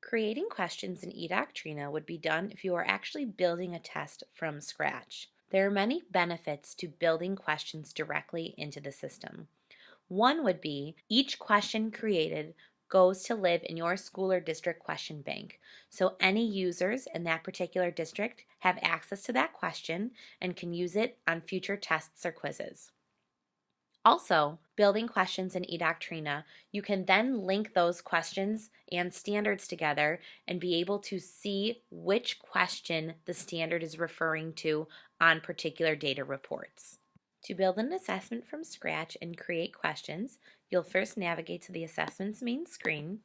Creating questions in eDoctrina would be done if you are actually building a test from scratch. There are many benefits to building questions directly into the system. One would be each question created goes to live in your school or district question bank, so any users in that particular district have access to that question and can use it on future tests or quizzes. Also, building questions in eDoctrina, you can then link those questions and standards together and be able to see which question the standard is referring to on particular data reports. To build an assessment from scratch and create questions, you'll first navigate to the assessment's main screen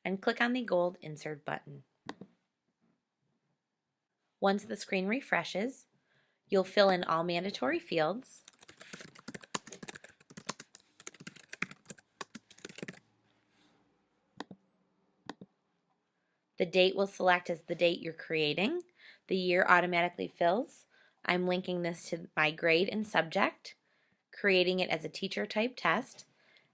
and click on the gold Insert button. Once the screen refreshes, you'll fill in all mandatory fields. The date will select as the date you're creating. The year automatically fills. I'm linking this to my grade and subject, creating it as a teacher type test,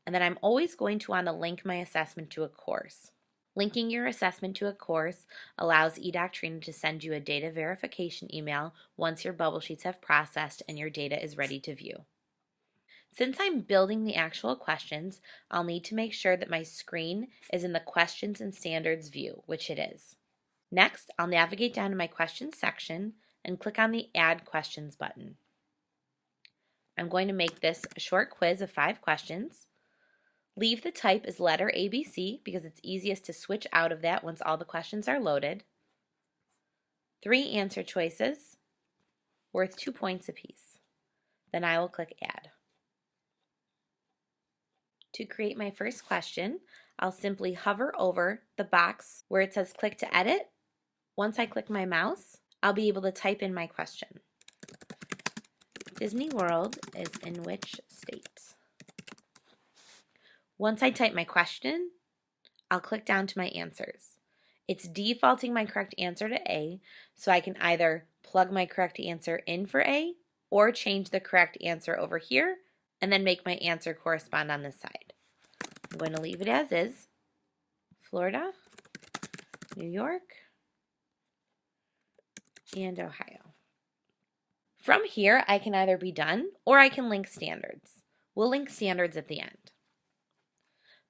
and then I'm always going to want to link my assessment to a course. Linking your assessment to a course allows eDoctrina to send you a data verification email once your bubble sheets have processed and your data is ready to view. Since I'm building the actual questions, I'll need to make sure that my screen is in the Questions and Standards view, which it is. Next, I'll navigate down to my Questions section and click on the Add Questions button. I'm going to make this a short quiz of 5 questions. Leave the type as letter ABC because it's easiest to switch out of that once all the questions are loaded. 3 answer choices worth 2 points apiece. Then I will click Add. To create my first question, I'll simply hover over the box where it says click to edit. Once I click my mouse, I'll be able to type in my question. Disney World is in which state? Once I type my question, I'll click down to my answers. It's defaulting my correct answer to A, so I can either plug my correct answer in for A or change the correct answer over here and then make my answer correspond on this side. I'm going to leave it as is. Florida, New York, and Ohio. From here, I can either be done or I can link standards. We'll link standards at the end.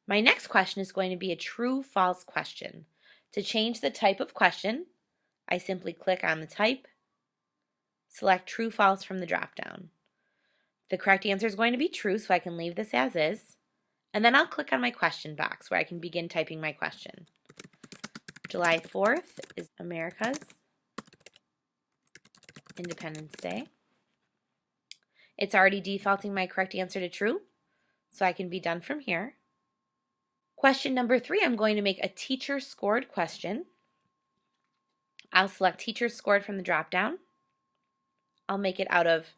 My next question is going to be a true-false question. To change the type of question, I simply click on the type, select true-false from the drop-down. The correct answer is going to be true, so I can leave this as is. And then I'll click on my question box where I can begin typing my question. July 4th is America's Independence Day. It's already defaulting my correct answer to true, so I can be done from here. Question number 3, I'm going to make a teacher scored question. I'll select teacher scored from the drop-down. I'll make it out of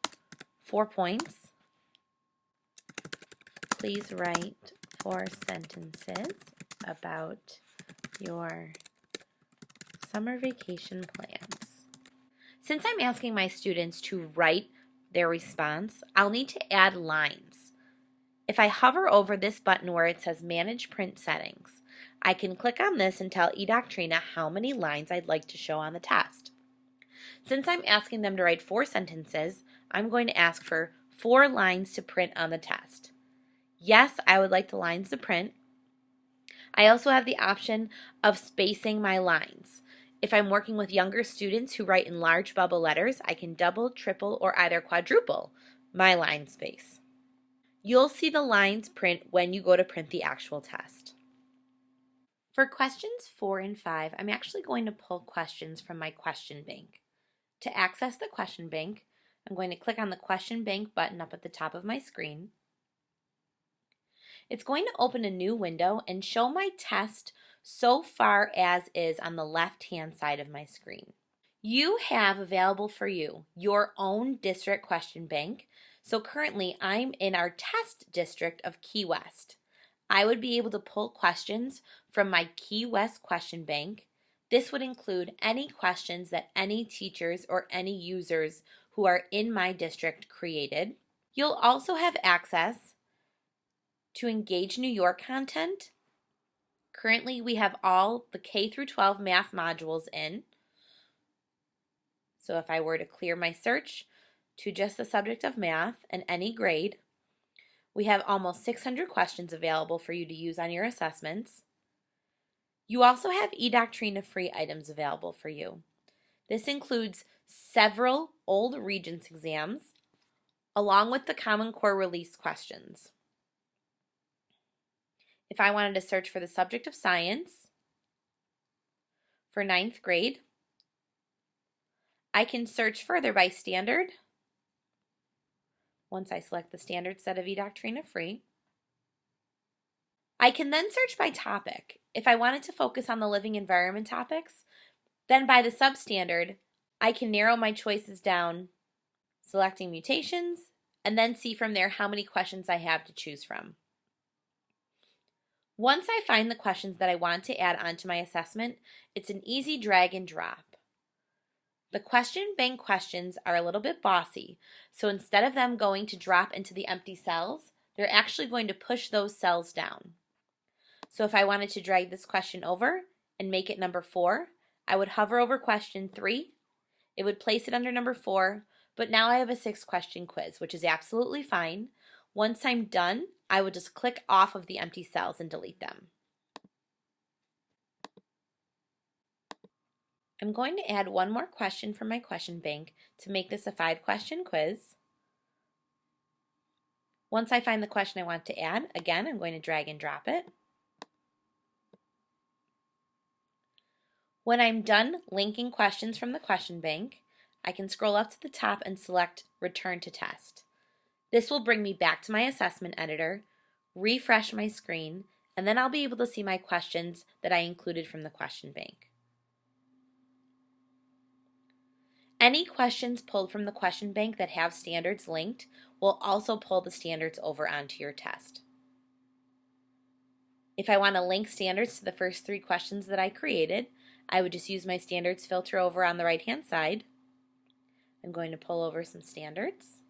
4 points. Please write 4 sentences about your summer vacation plans. Since I'm asking my students to write their response, I'll need to add lines. If I hover over this button where it says Manage Print Settings, I can click on this and tell eDoctrina how many lines I'd like to show on the test. Since I'm asking them to write 4 sentences, I'm going to ask for 4 lines to print on the test. Yes, I would like the lines to print. I also have the option of spacing my lines. If I'm working with younger students who write in large bubble letters, I can double, triple, or either quadruple my line space. You'll see the lines print when you go to print the actual test. For questions 4 and 5, I'm actually going to pull questions from my question bank. To access the question bank, I'm going to click on the question bank button up at the top of my screen. It's going to open a new window and show my test so far as is on the left-hand side of my screen. You have available for you your own district question bank. So currently I'm in our test district of Key West. I would be able to pull questions from my Key West question bank. This would include any questions that any teachers or any users who are in my district created. You'll also have access to Engage New York content, Currently, we have all the K through 12 math modules in. So if I were to clear my search to just the subject of math and any grade, we have almost 600 questions available for you to use on your assessments. You also have eDoctrina free items available for you. This includes several old Regents exams, along with the Common Core release questions. If I wanted to search for the subject of science for 9th grade, I can search further by standard. Once I select the standard set of eDoctrina free, I can then search by topic. If I wanted to focus on the living environment topics, then by the substandard, I can narrow my choices down, selecting mutations, and then see from there how many questions I have to choose from. Once I find the questions that I want to add onto my assessment, it's an easy drag and drop. The question bank questions are a little bit bossy, so instead of them going to drop into the empty cells, they're actually going to push those cells down. So if I wanted to drag this question over and make it number 4, I would hover over question 3. It would place it under number 4, but now I have a 6-question quiz, which is absolutely fine. Once I'm done, I would just click off of the empty cells and delete them. I'm going to add one more question from my question bank to make this a 5-question quiz. Once I find the question I want to add, again, I'm going to drag and drop it. When I'm done linking questions from the question bank, I can scroll up to the top and select Return to Test. This will bring me back to my assessment editor, refresh my screen, and then I'll be able to see my questions that I included from the question bank. Any questions pulled from the question bank that have standards linked will also pull the standards over onto your test. If I want to link standards to the first 3 questions that I created, I would just use my standards filter over on the right-hand side. I'm going to pull over some standards.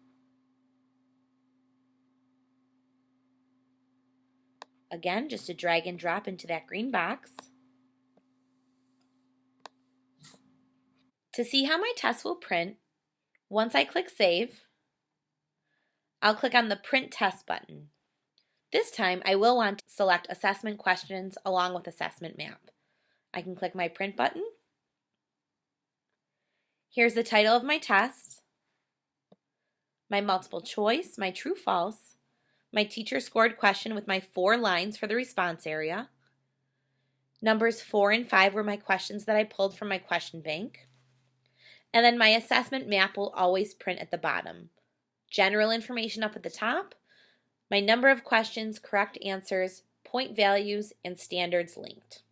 Again, just a drag and drop into that green box. To see how my test will print, once I click Save, I'll click on the Print Test button. This time, I will want to select assessment questions along with assessment map. I can click my Print button. Here's the title of my test, my multiple choice, my true-false, my teacher scored question with my 4 lines for the response area. Numbers 4 and 5 were my questions that I pulled from my question bank. And then my assessment map will always print at the bottom. General information up at the top, my number of questions, correct answers, point values, and standards linked.